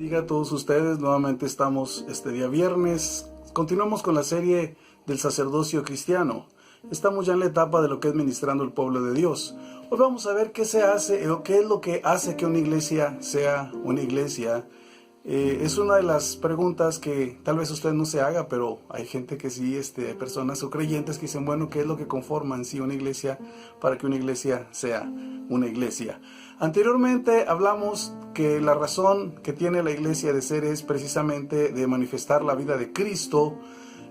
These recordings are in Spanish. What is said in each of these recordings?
Bendiga a todos ustedes. Nuevamente estamos este día viernes. Continuamos con la serie del sacerdocio cristiano. Estamos ya en la etapa de lo que es ministrando el pueblo de Dios. Hoy vamos a ver qué se hace o qué es lo que hace que una iglesia sea una iglesia. Es una de las preguntas que tal vez usted no se haga, pero hay gente que sí, personas o creyentes que dicen, bueno, ¿qué es lo que conforma en sí una iglesia para que una iglesia sea una iglesia? Anteriormente hablamos que la razón que tiene la iglesia de ser es precisamente de manifestar la vida de Cristo,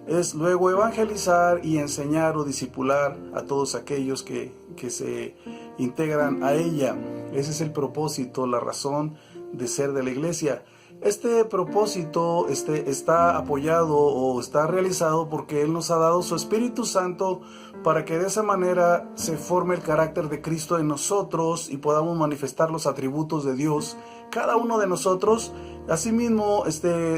es luego evangelizar y enseñar o discipular a todos aquellos que se integran a ella. Ese es el propósito, la razón de ser de la iglesia. Este propósito está apoyado o está realizado porque Él nos ha dado su Espíritu Santo para que de esa manera se forme el carácter de Cristo en nosotros y podamos manifestar los atributos de Dios. Cada uno de nosotros, asimismo,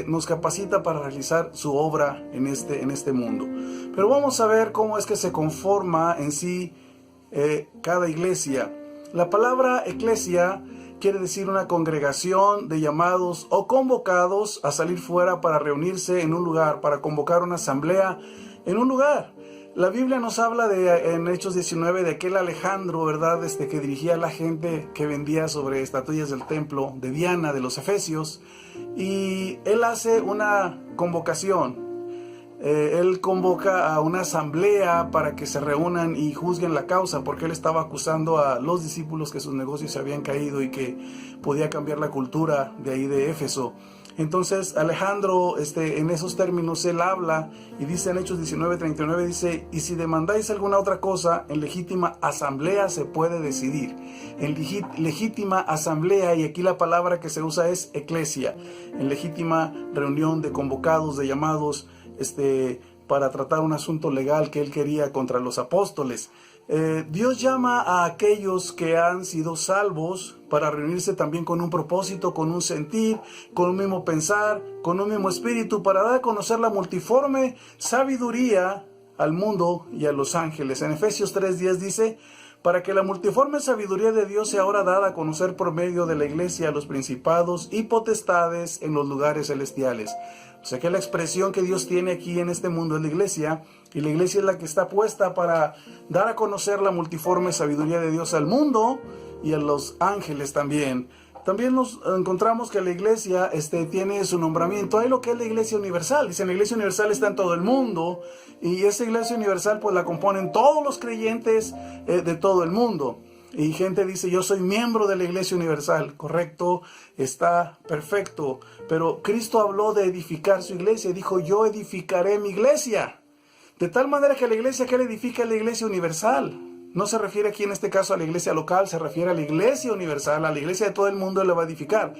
nos capacita para realizar su obra en este mundo. Pero vamos a ver cómo es que se conforma en sí cada iglesia. La palabra eclesia quiere decir una congregación de llamados o convocados a salir fuera para reunirse en un lugar, para convocar una asamblea en un lugar. La Biblia nos habla en Hechos 19 de aquel Alejandro, ¿verdad? Que dirigía a la gente que vendía sobre estatuillas del templo de Diana, de los Efesios, y él hace una convocación. Él convoca a una asamblea para que se reúnan y juzguen la causa, porque él estaba acusando a los discípulos que sus negocios se habían caído y que podía cambiar la cultura de ahí de Éfeso. Entonces Alejandro, en esos términos, él habla y dice en Hechos 19:39, dice, y si demandáis alguna otra cosa, en legítima asamblea se puede decidir. En legítima asamblea, y aquí la palabra que se usa es eclesia, en legítima reunión de convocados, de llamados, para tratar un asunto legal que él quería contra los apóstoles. Dios llama a aquellos que han sido salvos para reunirse también con un propósito, con un sentir, con un mismo pensar, con un mismo espíritu, para dar a conocer la multiforme sabiduría al mundo y a los ángeles. En Efesios 3:10 dice, para que la multiforme sabiduría de Dios sea ahora dada a conocer por medio de la iglesia a los principados y potestades en los lugares celestiales. O sea que la expresión que Dios tiene aquí en este mundo es la iglesia, y la iglesia es la que está puesta para dar a conocer la multiforme sabiduría de Dios al mundo y a los ángeles también. También nos encontramos que la iglesia tiene su nombramiento. Hay lo que es la iglesia universal. Dicen, la iglesia universal está en todo el mundo, y esa iglesia universal pues la componen todos los creyentes de todo el mundo. Y gente dice, yo soy miembro de la iglesia universal. Correcto, está perfecto. Pero Cristo habló de edificar su iglesia. Dijo, yo edificaré mi iglesia. De tal manera que la iglesia que él edifica es la iglesia universal. No se refiere aquí en este caso a la iglesia local, se refiere a la iglesia universal, a la iglesia de todo el mundo. Él la va a edificar.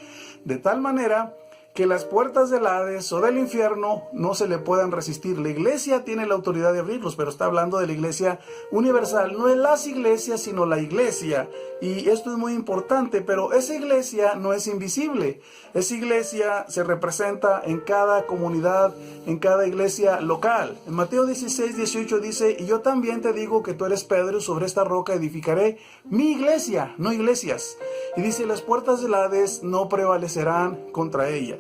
De tal manera que las puertas del Hades o del infierno no se le puedan resistir. La iglesia tiene la autoridad de abrirlos, pero está hablando de la iglesia universal. No es las iglesias, sino la iglesia. Y esto es muy importante, pero esa iglesia no es invisible. Esa iglesia se representa en cada comunidad, en cada iglesia local. En Mateo 16:18 dice, y yo también te digo que tú eres Pedro, y sobre esta roca edificaré mi iglesia, no iglesias. Y dice, las puertas del Hades no prevalecerán contra ella.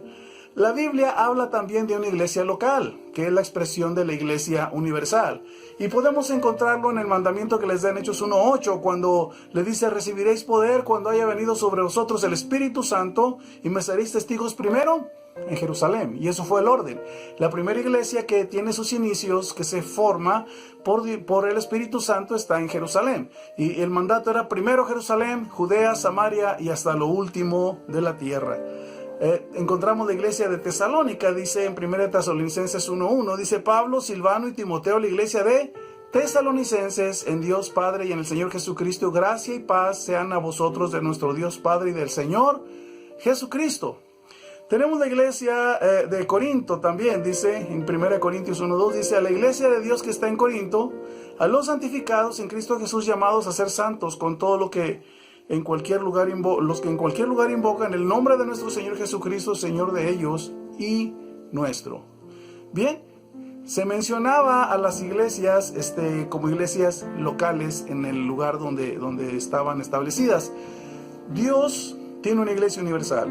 La Biblia habla también de una iglesia local, que es la expresión de la iglesia universal. Y podemos encontrarlo en el mandamiento que les da en Hechos 1:8, cuando le dice, recibiréis poder cuando haya venido sobre vosotros el Espíritu Santo, y me seréis testigos primero en Jerusalén. Y eso fue el orden. La primera iglesia que tiene sus inicios, que se forma por el Espíritu Santo, está en Jerusalén. Y el mandato era primero Jerusalén, Judea, Samaria y hasta lo último de la tierra. Encontramos la iglesia de Tesalónica, dice en 1 Tesalonicenses 1:1, dice Pablo, Silvano y Timoteo, la iglesia de Tesalonicenses, en Dios Padre y en el Señor Jesucristo, gracia y paz sean a vosotros de nuestro Dios Padre y del Señor Jesucristo. Tenemos la iglesia de Corinto también, dice en 1 Corintios 1:2, dice, a la iglesia de Dios que está en Corinto, a los santificados en Cristo Jesús, llamados a ser santos, con todo lo que en cualquier lugar los que en cualquier lugar invocan el nombre de nuestro Señor Jesucristo, Señor de ellos y nuestro. Bien, se mencionaba a las iglesias como iglesias locales en el lugar donde estaban establecidas. Dios tiene una iglesia universal.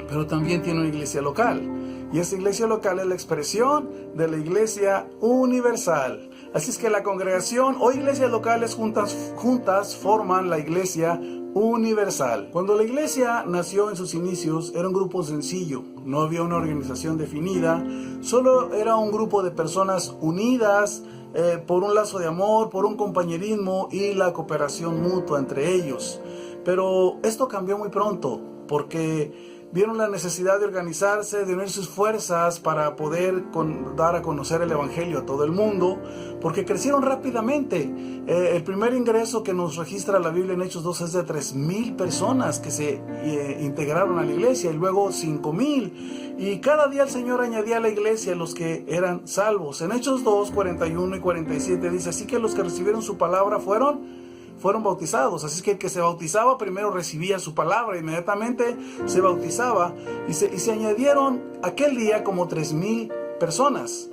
pero también tiene una iglesia local. Y esa iglesia local es la expresión de la iglesia universal. Así es que la congregación o iglesias locales juntas forman la iglesia universal. Cuando la iglesia nació en sus inicios, era un grupo sencillo. No había una organización definida. Solo era un grupo de personas unidas por un lazo de amor, por un compañerismo y la cooperación mutua entre ellos. Pero esto cambió muy pronto, porque vieron la necesidad de organizarse, de unir sus fuerzas para poder dar a conocer el Evangelio a todo el mundo, porque crecieron rápidamente. El primer ingreso que nos registra la Biblia en Hechos 2 es de 3,000 personas que se integraron a la iglesia, y luego 5,000. Y cada día el Señor añadía a la iglesia los que eran salvos. En Hechos 2, 41 y 47 dice, así que los que recibieron su palabra fueron bautizados. Así es que el que se bautizaba primero recibía su palabra, inmediatamente se bautizaba, y se añadieron aquel día como 3,000 personas.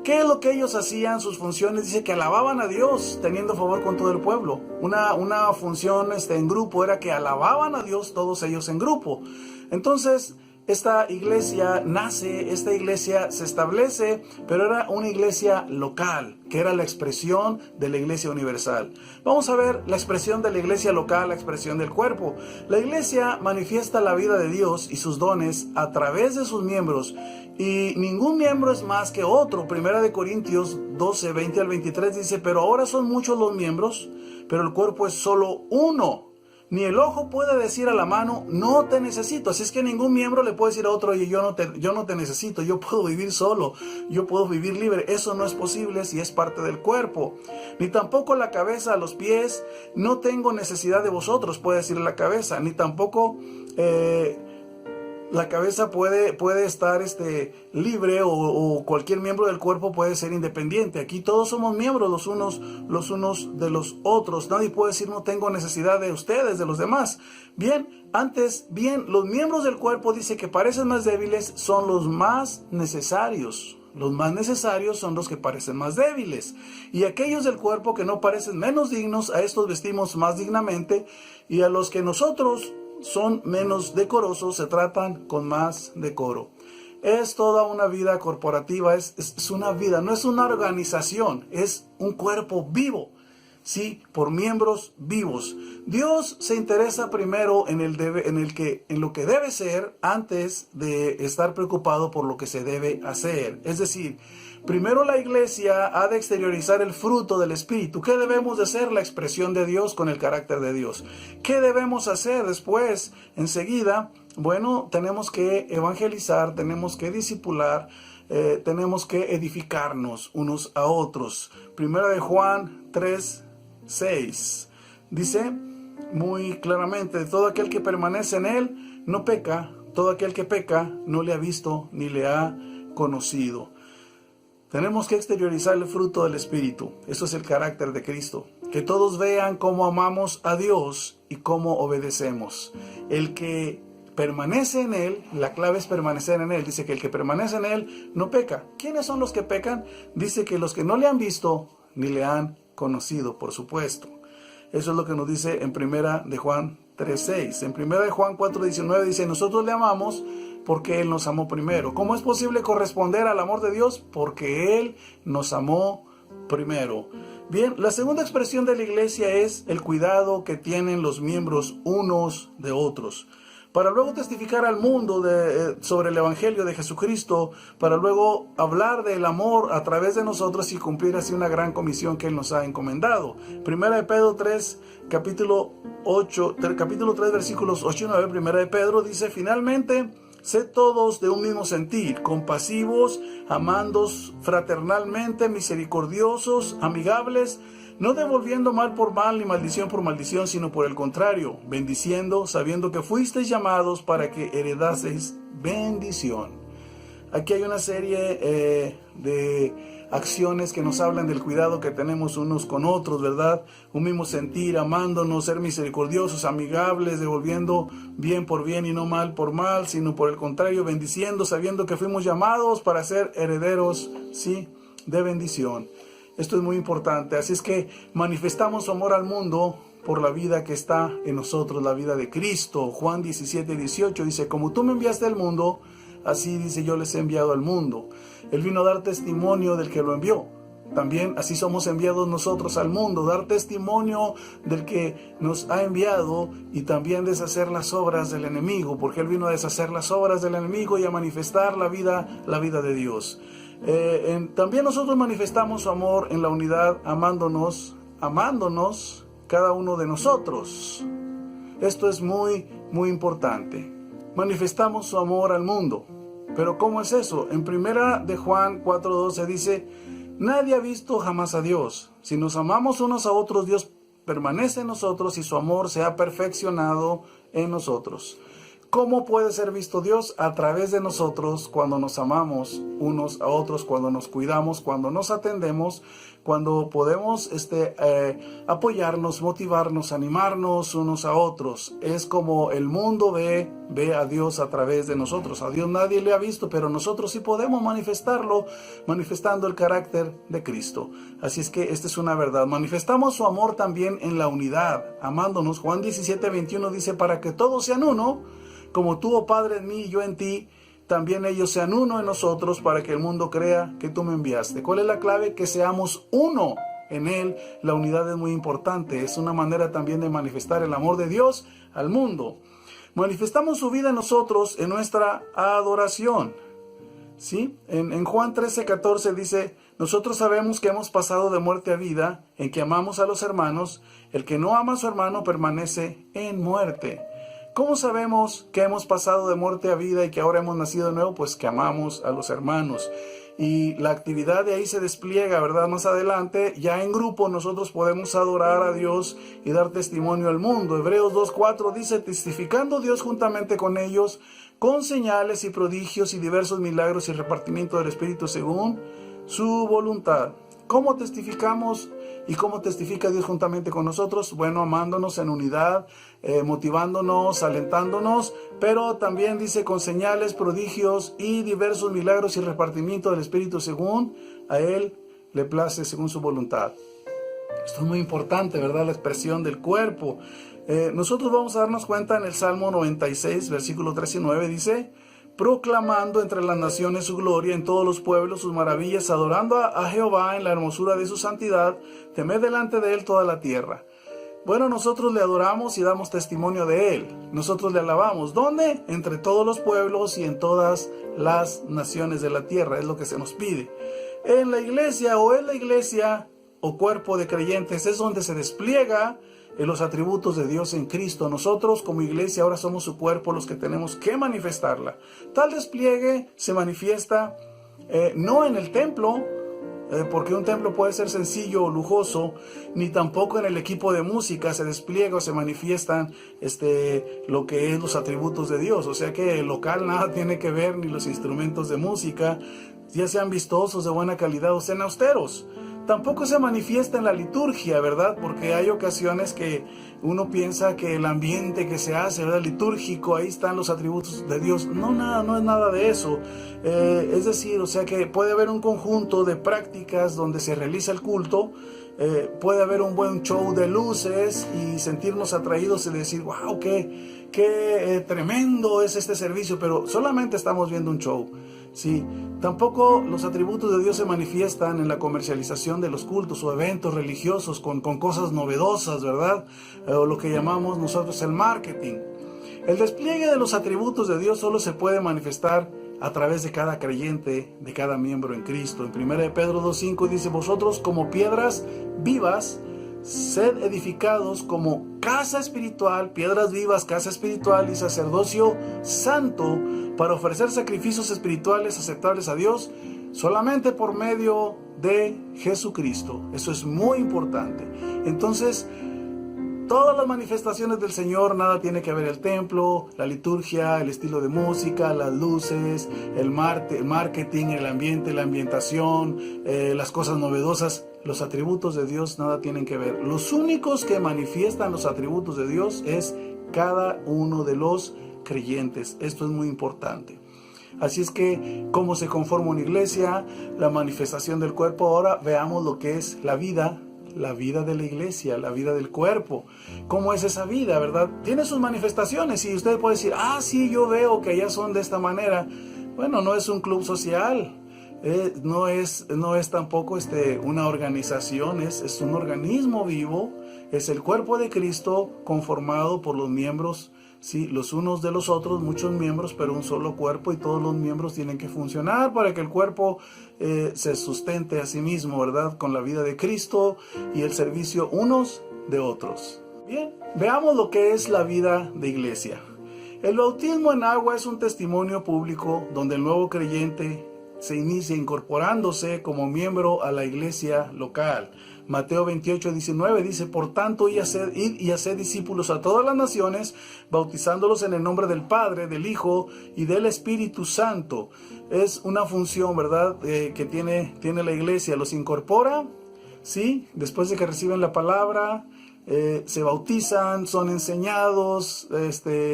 ¿Qué es lo que ellos hacían? Sus funciones, dice que alababan a Dios teniendo favor con todo el pueblo. Una función en grupo era que alababan a Dios todos ellos en grupo. Entonces esta iglesia nace, esta iglesia se establece, pero era una iglesia local, que era la expresión de la iglesia universal. Vamos a ver la expresión de la iglesia local, la expresión del cuerpo. La iglesia manifiesta la vida de Dios y sus dones a través de sus miembros, y ningún miembro es más que otro. Primera de Corintios 12, 20 al 23 dice, pero ahora son muchos los miembros, pero el cuerpo es solo uno. Ni el ojo puede decir a la mano, no te necesito. Así es que ningún miembro le puede decir a otro, oye, yo no te necesito, yo puedo vivir solo, yo puedo vivir libre. Eso no es posible si es parte del cuerpo. Ni tampoco la cabeza a los pies, no tengo necesidad de vosotros, puede decir la cabeza. Ni tampoco la cabeza puede estar libre, o cualquier miembro del cuerpo puede ser independiente. Aquí todos somos miembros los unos de los otros. Nadie puede decir no tengo necesidad de ustedes, de los demás. Bien, los miembros del cuerpo, dice que parecen más débiles, son los más necesarios. Los más necesarios son los que parecen más débiles. Y aquellos del cuerpo que no parecen menos dignos, a estos vestimos más dignamente, y a los que nosotros son menos decorosos se tratan con más decoro. Es toda una vida corporativa, es una vida, no es una organización, es un cuerpo vivo, ¿sí? Por miembros vivos. Dios se interesa primero en lo que debe ser, antes de estar preocupado por lo que se debe hacer. Es decir, primero la iglesia ha de exteriorizar el fruto del Espíritu. ¿Qué debemos de ser? La expresión de Dios con el carácter de Dios. ¿Qué debemos hacer después? Enseguida, bueno, tenemos que evangelizar, tenemos que discipular, tenemos que edificarnos unos a otros. Primera de Juan 3:6 dice muy claramente, todo aquel que permanece en él no peca, todo aquel que peca no le ha visto ni le ha conocido. Tenemos que exteriorizar el fruto del Espíritu. Eso es el carácter de Cristo. Que todos vean cómo amamos a Dios y cómo obedecemos. El que permanece en Él, la clave es permanecer en Él. Dice que el que permanece en Él no peca. ¿Quiénes son los que pecan? Dice que los que no le han visto ni le han conocido, por supuesto. Eso es lo que nos dice en Primera de Juan 3:6. En Primera de Juan 4:19 dice, nosotros le amamos porque Él nos amó primero. ¿Cómo es posible corresponder al amor de Dios? Porque Él nos amó primero. Bien, la segunda expresión de la iglesia es el cuidado que tienen los miembros unos de otros, para luego testificar al mundo sobre el Evangelio de Jesucristo, para luego hablar del amor a través de nosotros y cumplir así una gran comisión que Él nos ha encomendado. Primera de Pedro 3, capítulo 3, versículos 8 y 9, Primera de Pedro dice, finalmente, sed todos de un mismo sentir, compasivos, amándos fraternalmente, misericordiosos, amigables, no devolviendo mal por mal ni maldición por maldición, sino por el contrario, bendiciendo, sabiendo que fuisteis llamados para que heredaseis bendición. Aquí hay una serie de acciones que nos hablan del cuidado que tenemos unos con otros, ¿verdad? Un mismo sentir, amándonos, ser misericordiosos, amigables, devolviendo bien por bien y no mal por mal, sino por el contrario, bendiciendo, sabiendo que fuimos llamados para ser herederos, sí, de bendición. Esto es muy importante. Así es que manifestamos su amor al mundo por la vida que está en nosotros, la vida de Cristo. Juan 17:18 dice, como tú me enviaste al mundo, así dice, yo les he enviado al mundo. Él vino a dar testimonio del que lo envió. También así somos enviados nosotros al mundo, dar testimonio del que nos ha enviado y también deshacer las obras del enemigo, porque Él vino a deshacer las obras del enemigo y a manifestar la vida de Dios. También nosotros manifestamos su amor en la unidad, amándonos cada uno de nosotros. Esto es muy, muy importante. Manifestamos su amor al mundo. Pero ¿cómo es eso? En primera de Juan 4:12 dice, nadie ha visto jamás a Dios. Si nos amamos unos a otros, Dios permanece en nosotros y su amor se ha perfeccionado en nosotros. ¿Cómo puede ser visto Dios? A través de nosotros, cuando nos amamos unos a otros, cuando nos cuidamos, cuando nos atendemos, cuando podemos apoyarnos, motivarnos, animarnos unos a otros. Es como el mundo ve a Dios a través de nosotros. A Dios nadie le ha visto, pero nosotros sí podemos manifestarlo, manifestando el carácter de Cristo. Así es que esta es una verdad. Manifestamos su amor también en la unidad, amándonos. Juan 17:21 dice, para que todos sean uno, como tú, oh Padre, en mí y yo en ti, también ellos sean uno en nosotros, para que el mundo crea que tú me enviaste. ¿Cuál es la clave? Que seamos uno en Él. La unidad es muy importante. Es una manera también de manifestar el amor de Dios al mundo. Manifestamos su vida en nosotros en nuestra adoración. ¿Sí? En Juan 13:14 dice, nosotros sabemos que hemos pasado de muerte a vida, en que amamos a los hermanos. El que no ama a su hermano permanece en muerte. ¿Cómo sabemos que hemos pasado de muerte a vida y que ahora hemos nacido de nuevo? Pues que amamos a los hermanos. Y la actividad de ahí se despliega, ¿verdad? Más adelante, ya en grupo nosotros podemos adorar a Dios y dar testimonio al mundo. Hebreos 2:4 dice, testificando Dios juntamente con ellos, con señales y prodigios y diversos milagros y repartimiento del Espíritu según su voluntad. ¿Cómo testificamos y cómo testifica Dios juntamente con nosotros? Bueno, amándonos en unidad, motivándonos, alentándonos, pero también dice con señales, prodigios y diversos milagros y repartimiento del Espíritu según a Él le place, según su voluntad. Esto es muy importante, ¿verdad? La expresión del cuerpo. Nosotros vamos a darnos cuenta en el Salmo 96, versículo 3 y 9, dice, proclamando entre las naciones su gloria, en todos los pueblos sus maravillas, adorando a Jehová en la hermosura de su santidad, temed delante de Él toda la tierra. Bueno, nosotros le adoramos y damos testimonio de Él. Nosotros le alabamos. ¿Dónde? Entre todos los pueblos y en todas las naciones de la tierra. Es lo que se nos pide. En la iglesia o cuerpo de creyentes es donde se despliega en los atributos de Dios en Cristo. Nosotros como iglesia ahora somos su cuerpo, los que tenemos que manifestarla. Tal despliegue se manifiesta no en el templo, porque un templo puede ser sencillo o lujoso, ni tampoco en el equipo de música se despliega o se manifiestan lo que es los atributos de Dios. O sea que el local nada tiene que ver, ni los instrumentos de música, ya sean vistosos, de buena calidad o sean austeros. Tampoco se manifiesta en la liturgia, ¿verdad? Porque hay ocasiones que uno piensa que el ambiente que se hace, ¿verdad? Litúrgico, ahí están los atributos de Dios. No es nada de eso. Es decir, o sea que puede haber un conjunto de prácticas donde se realiza el culto, puede haber un buen show de luces y sentirnos atraídos y decir, wow, qué tremendo es este servicio, pero solamente estamos viendo un show. Sí, tampoco los atributos de Dios se manifiestan en la comercialización de los cultos o eventos religiosos con cosas novedosas, ¿verdad? O lo que llamamos nosotros el marketing. El despliegue de los atributos de Dios solo se puede manifestar a través de cada creyente, de cada miembro en Cristo. En 1 Pedro 2:5 dice, vosotros como piedras vivas, sed edificados como casa espiritual, piedras vivas, casa espiritual y sacerdocio santo, para ofrecer sacrificios espirituales aceptables a Dios, solamente por medio de Jesucristo. Eso es muy importante. Entonces, todas las manifestaciones del Señor, nada tiene que ver el templo, la liturgia, el estilo de música, las luces, el marketing, el ambiente, la ambientación, las cosas novedosas. Los atributos de Dios nada tienen que ver. Los únicos que manifiestan los atributos de Dios es cada uno de los creyentes. Esto es muy importante. Así es que, ¿cómo se conforma una iglesia? La manifestación del cuerpo. Ahora veamos lo que es la vida la vida de la iglesia, la vida del cuerpo. ¿Cómo es esa vida, verdad? Tiene sus manifestaciones y usted puede decir, sí, yo veo que allá son de esta manera. Bueno, no es un club social, no es tampoco una organización, es un organismo vivo, es el cuerpo de Cristo conformado por los miembros, sí, los unos de los otros, muchos miembros, pero un solo cuerpo, y todos los miembros tienen que funcionar para que el cuerpo se sustente a sí mismo, ¿verdad? Con la vida de Cristo y el servicio unos de otros. Bien, veamos lo que es la vida de iglesia. El bautismo en agua es un testimonio público donde el nuevo creyente se inicia incorporándose como miembro a la iglesia local. Mateo 28:19 dice, por tanto, id y haced discípulos a todas las naciones, bautizándolos en el nombre del Padre, del Hijo y del Espíritu Santo. Es una función, ¿verdad?, que tiene la iglesia. Los incorpora, ¿sí? Después de que reciben la palabra, se bautizan, son enseñados,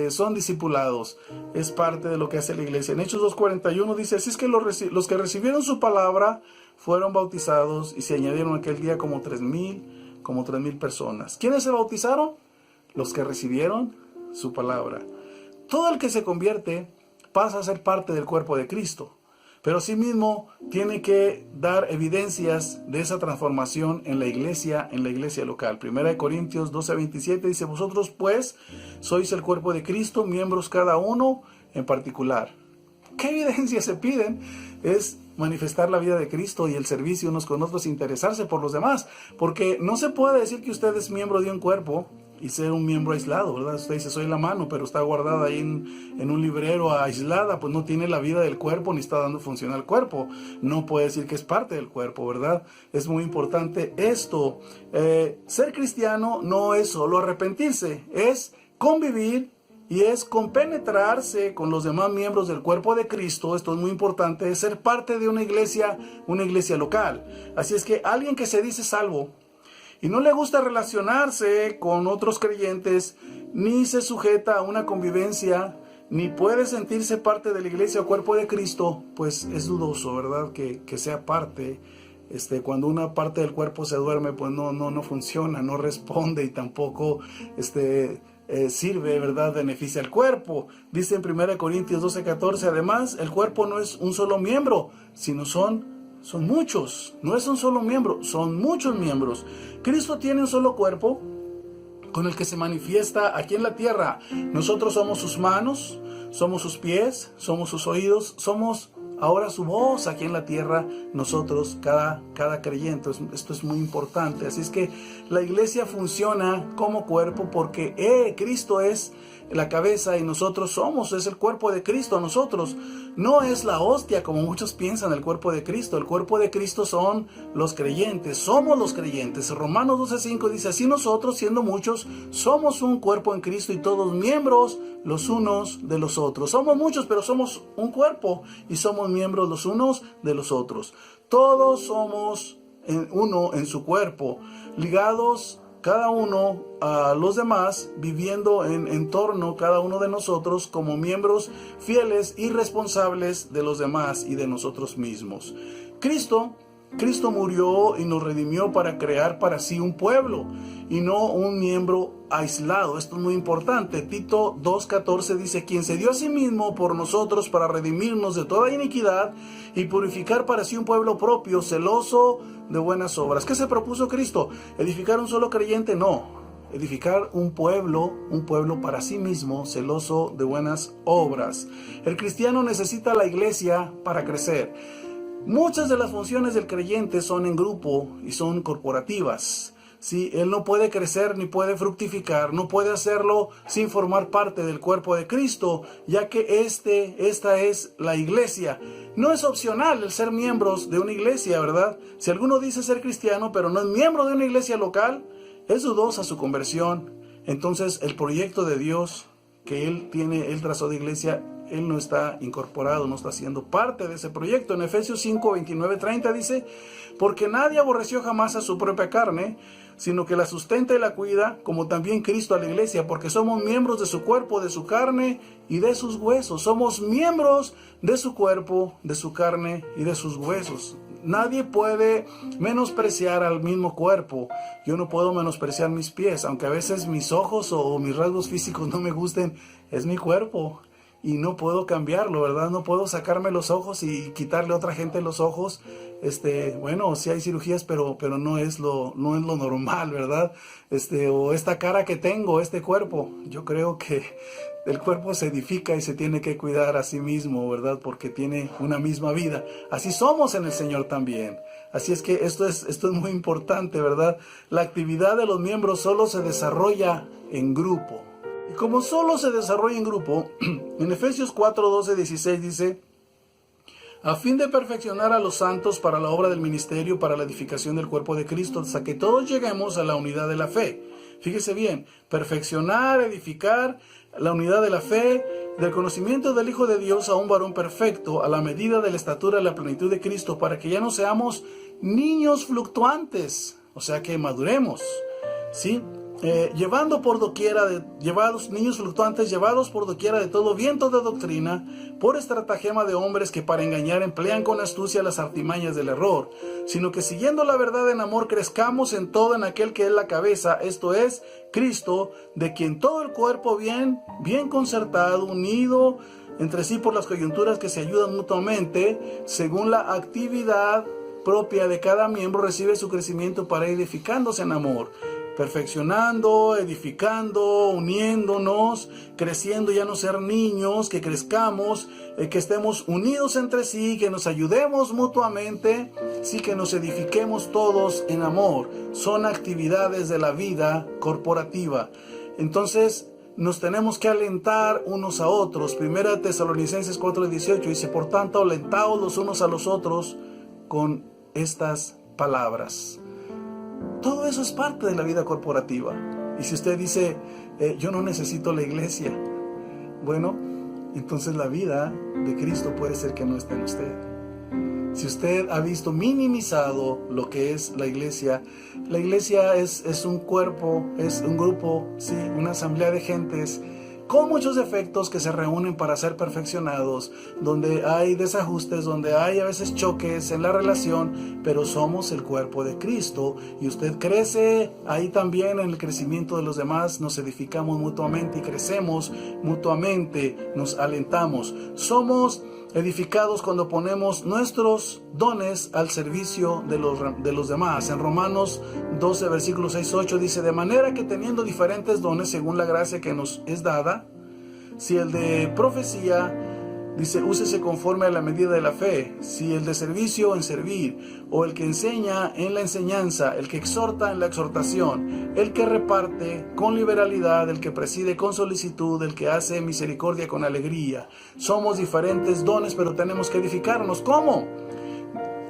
son discipulados. Es parte de lo que hace la iglesia. En Hechos 2:41 dice, así es que los que recibieron su palabra fueron bautizados y se añadieron aquel día como 3,000 personas. ¿Quiénes se bautizaron? Los que recibieron su palabra. Todo el que se convierte pasa a ser parte del cuerpo de Cristo, pero asimismo tiene que dar evidencias de esa transformación en la iglesia local. 1 Corintios 12:27 dice, vosotros pues sois el cuerpo de Cristo, miembros cada uno en particular. ¿Qué evidencias se piden? Es manifestar la vida de Cristo y el servicio unos con otros, interesarse por los demás, porque no se puede decir que usted es miembro de un cuerpo y ser un miembro aislado, ¿verdad? Usted dice, soy la mano, pero está guardada ahí en un librero aislada, pues no tiene la vida del cuerpo ni está dando función al cuerpo. No puede decir que es parte del cuerpo, ¿verdad? Es muy importante esto. Ser cristiano no es solo arrepentirse, es convivir y es compenetrarse con los demás miembros del cuerpo de Cristo. Esto es muy importante, es ser parte de una iglesia local. Así es que alguien que se dice salvo y no le gusta relacionarse con otros creyentes, ni se sujeta a una convivencia, ni puede sentirse parte de la iglesia o cuerpo de Cristo, pues es dudoso, ¿verdad?, que sea parte. Cuando una parte del cuerpo se duerme, pues no funciona, no responde y tampoco sirve, ¿verdad?, beneficia al cuerpo. Dice en 1 Corintios 12:14, además, el cuerpo no es un solo miembro, sino son muchos. No es un solo miembro, son muchos miembros. Cristo tiene un solo cuerpo con el que se manifiesta aquí en la tierra. Nosotros somos sus manos, somos sus pies, somos sus oídos, somos ahora su voz aquí en la tierra, nosotros, cada creyente. Esto es muy importante. Así es que la iglesia funciona como cuerpo porque Cristo es la cabeza y nosotros es el cuerpo de Cristo. Nosotros no es la hostia como muchos piensan el cuerpo de Cristo. El cuerpo de Cristo son los creyentes, somos los creyentes. Romanos 12:5 dice, así nosotros, siendo muchos, somos un cuerpo en Cristo y todos miembros los unos de los otros. Somos muchos, pero somos un cuerpo y somos miembros los unos de los otros. Todos somos uno en su cuerpo, ligados cada uno a los demás, viviendo en torno cada uno de nosotros como miembros fieles y responsables de los demás y de nosotros mismos. Cristo murió y nos redimió para crear para sí un pueblo y no un miembro aislado. Esto es muy importante. Tito 2:14 dice, quien se dio a sí mismo por nosotros para redimirnos de toda iniquidad y purificar para sí un pueblo propio, celoso de buenas obras. ¿Qué se propuso Cristo? ¿Edificar un solo creyente? No. Edificar un pueblo para sí mismo, celoso de buenas obras. El cristiano necesita la iglesia para crecer. Muchas de las funciones del creyente son en grupo y son corporativas. Sí, él no puede crecer ni puede fructificar, no puede hacerlo sin formar parte del cuerpo de Cristo, ya que esta es la iglesia. No es opcional el ser miembros de una iglesia, ¿verdad? Si alguno dice ser cristiano, pero no es miembro de una iglesia local, es dudosa su conversión. Entonces, el proyecto de Dios que él trazó de iglesia, él no está incorporado, no está siendo parte de ese proyecto. En Efesios 5:29-30 dice, porque nadie aborreció jamás a su propia carne, sino que la sustenta y la cuida, como también Cristo a la iglesia, porque somos miembros de su cuerpo, de su carne y de sus huesos. Somos miembros de su cuerpo, de su carne y de sus huesos. Nadie puede menospreciar al mismo cuerpo. Yo no puedo menospreciar mis pies, aunque a veces mis ojos o mis rasgos físicos no me gusten, es mi cuerpo y no puedo cambiarlo, ¿verdad? No puedo sacarme los ojos y quitarle a otra gente los ojos. Bueno, sí hay cirugías, pero no es lo normal, ¿verdad? O esta cara que tengo, este cuerpo, yo creo que el cuerpo se edifica y se tiene que cuidar a sí mismo, ¿verdad? Porque tiene una misma vida. Así somos en el Señor también. Así es que esto es muy importante, ¿verdad? La actividad de los miembros solo se desarrolla en grupo. Y como solo se desarrolla en grupo, en Efesios 4, 12, 16 dice: a fin de perfeccionar a los santos para la obra del ministerio, para la edificación del cuerpo de Cristo, hasta que todos lleguemos a la unidad de la fe. Fíjese bien, perfeccionar, edificar la unidad de la fe, del conocimiento del Hijo de Dios a un varón perfecto, a la medida de la estatura de la plenitud de Cristo, para que ya no seamos niños fluctuantes, o sea que maduremos, ¿sí? Niños fluctuantes, llevados por doquiera de todo viento de doctrina, por estratagema de hombres que para engañar emplean con astucia las artimañas del error, sino que siguiendo la verdad en amor crezcamos en todo en aquel que es la cabeza, esto es, Cristo, de quien todo el cuerpo bien concertado, unido entre sí por las coyunturas que se ayudan mutuamente, según la actividad propia de cada miembro, recibe su crecimiento para ir edificándose en amor, perfeccionando, edificando, uniéndonos, creciendo, ya no ser niños, que crezcamos, que estemos unidos entre sí, que nos ayudemos mutuamente, sí, que nos edifiquemos todos en amor. Son actividades de la vida corporativa. Entonces, nos tenemos que alentar unos a otros. Primera Tesalonicenses 4:18 dice: por tanto, alentaos los unos a los otros con estas palabras. Todo eso es parte de la vida corporativa. Y si usted dice, yo no necesito la iglesia, bueno, entonces la vida de Cristo puede ser que no esté en usted. Si usted ha visto minimizado lo que es la iglesia es un cuerpo, es un grupo, sí, una asamblea de gentes con muchos defectos que se reúnen para ser perfeccionados, donde hay desajustes, donde hay a veces choques en la relación, pero somos el cuerpo de Cristo y usted crece ahí también en el crecimiento de los demás, nos edificamos mutuamente y crecemos mutuamente, nos alentamos. Somos edificados cuando ponemos nuestros dones al servicio de los demás. En Romanos 12, versículos 6-8 dice: de manera que teniendo diferentes dones según la gracia que nos es dada, si el de profecía, dice, úsese conforme a la medida de la fe, si el de servicio, en servir, o el que enseña, en la enseñanza, el que exhorta, en la exhortación, el que reparte con liberalidad, el que preside con solicitud, el que hace misericordia con alegría. Somos diferentes dones, pero tenemos que edificarnos. ¿Cómo?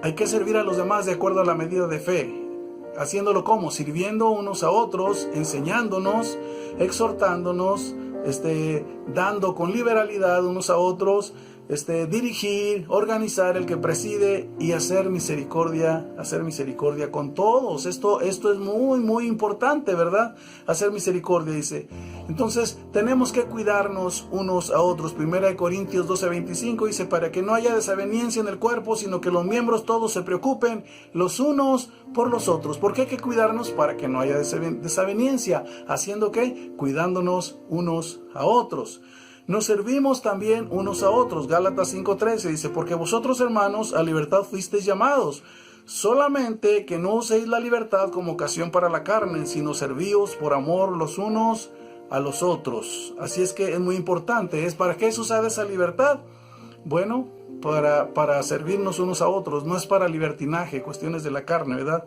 Hay que servir a los demás de acuerdo a la medida de fe. Haciéndolo ¿cómo? Sirviendo unos a otros, enseñándonos, exhortándonos, dando con liberalidad unos a otros, dirigir, organizar, el que preside, y hacer misericordia con todos. Esto es muy importante, ¿verdad? Hacer misericordia, dice. Entonces tenemos que cuidarnos unos a otros. 1 Corintios 12:25 dice: para que no haya desaveniencia en el cuerpo, sino que los miembros todos se preocupen los unos por los otros. ¿Por qué hay que cuidarnos? Para que no haya desaveniencia. ¿Haciendo qué? Cuidándonos unos a otros. Nos servimos también unos a otros. Gálatas 5:13 dice: porque vosotros, hermanos, a libertad fuisteis llamados, solamente que no uséis la libertad como ocasión para la carne, sino servíos por amor los unos a los otros. Así es que es muy importante. ¿Para qué es usada esa libertad? Bueno, para servirnos unos a otros. No es para libertinaje, cuestiones de la carne, ¿verdad?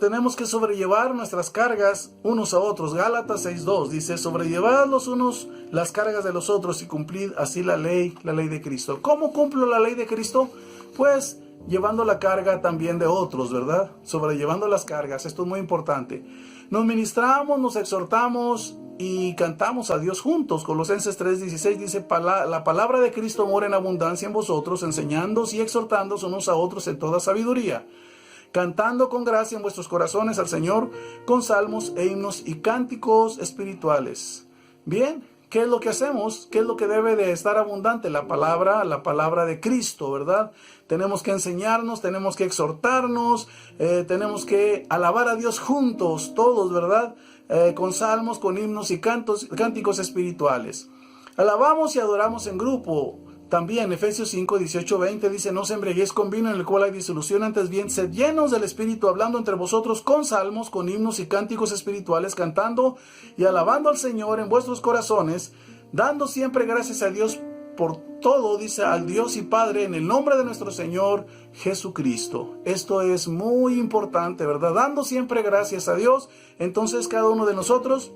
Tenemos que sobrellevar nuestras cargas unos a otros. Gálatas 6:2 dice: sobrellevad los unos las cargas de los otros y cumplid así la ley de Cristo. ¿Cómo cumplo la ley de Cristo? Pues llevando la carga también de otros, ¿verdad? Sobrellevando las cargas. Esto es muy importante. Nos ministramos, nos exhortamos y cantamos a Dios juntos. Colosenses 3:16 dice: la palabra de Cristo mora en abundancia en vosotros, enseñándoos y exhortándoos unos a otros en toda sabiduría, cantando con gracia en vuestros corazones al Señor con salmos e himnos y cánticos espirituales. Bien, ¿qué es lo que hacemos? ¿Qué es lo que debe de estar abundante? La palabra de Cristo, ¿verdad? Tenemos que enseñarnos, tenemos que exhortarnos, tenemos que alabar a Dios juntos, todos, ¿verdad? Con salmos, con himnos y cánticos espirituales. Alabamos y adoramos en grupo. También Efesios 5, 18, 20 dice: no os embriaguéis con vino en el cual hay disolución, antes bien sed llenos del Espíritu, hablando entre vosotros con salmos, con himnos y cánticos espirituales, cantando y alabando al Señor en vuestros corazones, dando siempre gracias a Dios por todo, dice, al Dios y Padre, en el nombre de nuestro Señor Jesucristo. Esto es muy importante, ¿verdad? Dando siempre gracias a Dios. Entonces cada uno de nosotros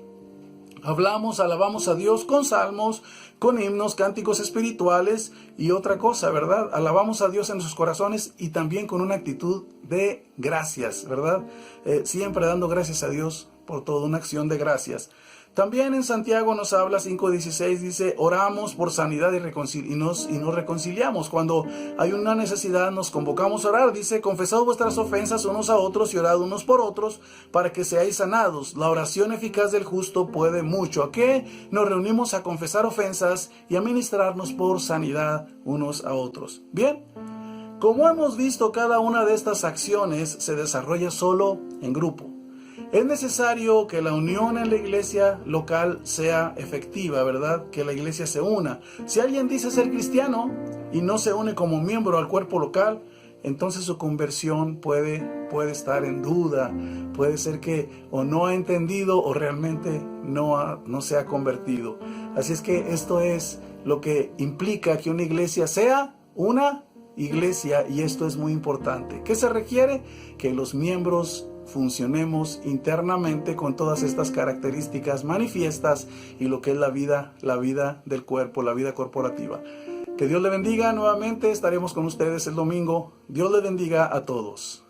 hablamos, alabamos a Dios con salmos, con himnos, cánticos espirituales y otra cosa, ¿verdad? Alabamos a Dios en sus corazones y también con una actitud de gracias, ¿verdad? Siempre dando gracias a Dios por todo, una acción de gracias. También en Santiago nos habla 5:16, dice: oramos por sanidad y nos reconciliamos. Cuando hay una necesidad nos convocamos a orar. Dice: confesad vuestras ofensas unos a otros y orad unos por otros para que seáis sanados. La oración eficaz del justo puede mucho. ¿A qué? Nos reunimos a confesar ofensas y a ministrarnos por sanidad unos a otros. Bien, como hemos visto, cada una de estas acciones se desarrolla solo en grupo. Es necesario que la unión en la iglesia local sea efectiva, ¿verdad? Que la iglesia se una. Si alguien dice ser cristiano y no se une como miembro al cuerpo local, entonces su conversión puede estar en duda. Puede ser que o no ha entendido o realmente no se ha convertido. Así es que esto es lo que implica que una iglesia sea una iglesia, y esto es muy importante. ¿Qué se requiere? Que los miembros funcionemos internamente con todas estas características manifiestas y lo que es la vida del cuerpo, la vida corporativa. Que Dios le bendiga. Nuevamente estaremos con ustedes el domingo. Dios le bendiga a todos.